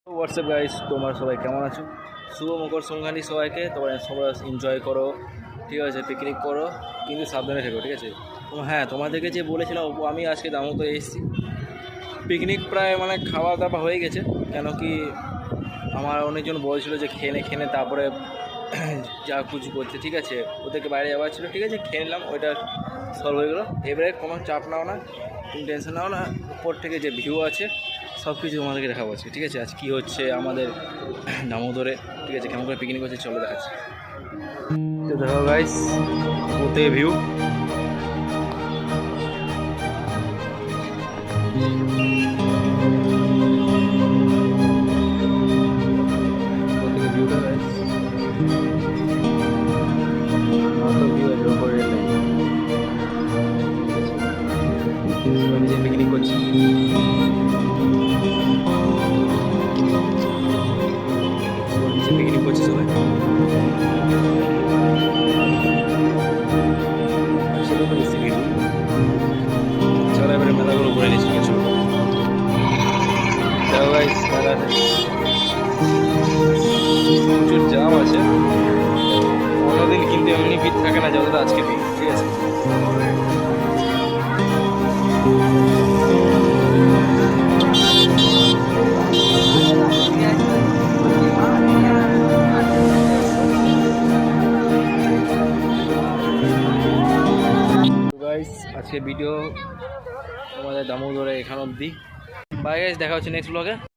WhatsApp guys, তোমরা সবাই কেমন আছো? শুভ মকর সংক্রান্তি সবাইকে। তোমরা সবাই এনজয় করো, ঠিক আছে, পিকনিক করো, কিন্তু সাবধানে থেকো, ঠিক আছে। তো হ্যাঁ, তোমাদেরকে যে বলেছিলাম আমি আজকে দামোদর এসেছি। পিকনিক প্রায় মানে খাওয়া দাওয়া হয়ে গেছে, কেন কি আমার অনেকজন বলছিল যে খেয়ে নে তারপরে যা কিছু করছে, ঠিক আছে, ওদেরকে বাইরে যাওয়ার ছিল, ঠিক আছে, খেয়ে নিলাম, ওইটা সলভ হয়ে গেলো। এবারে কোনো চাপ নাও না, তুমি টেনশন নাও না, উপর থেকে যে ভিউ আছে সব কিছু তোমাদেরকে দেখাবো আজকে, ঠিক আছে। আজ কী হচ্ছে আমাদের দামোদরে, ঠিক আছে, কেমন করে পিকনিক হচ্ছে চলে দেখাচ্ছি। তো দেখো গাইস, ওতে ভিউ ভিউটা গাইস, ভিউ আছে ওপরে নিজে পিকনিক করছি। পিকনিক করছে সবাই, সেটা তো বেশি ভিড়। চলো এবারে মেলাগুলো ঘুরে নিচ্ছি কিছু। দেখো গাইস, মেলাতে প্রচুর জাম আছে। অন্যদিন কিন্তু এমনি ভিড় থাকে না যতটা আজকে ভিড়, ঠিক আছে। গাইস, আজকে ভিডিও আমাদের দামোদরে এখান অবধি। বাই গাইস, দেখা হচ্ছে নেক্সট ব্লগে।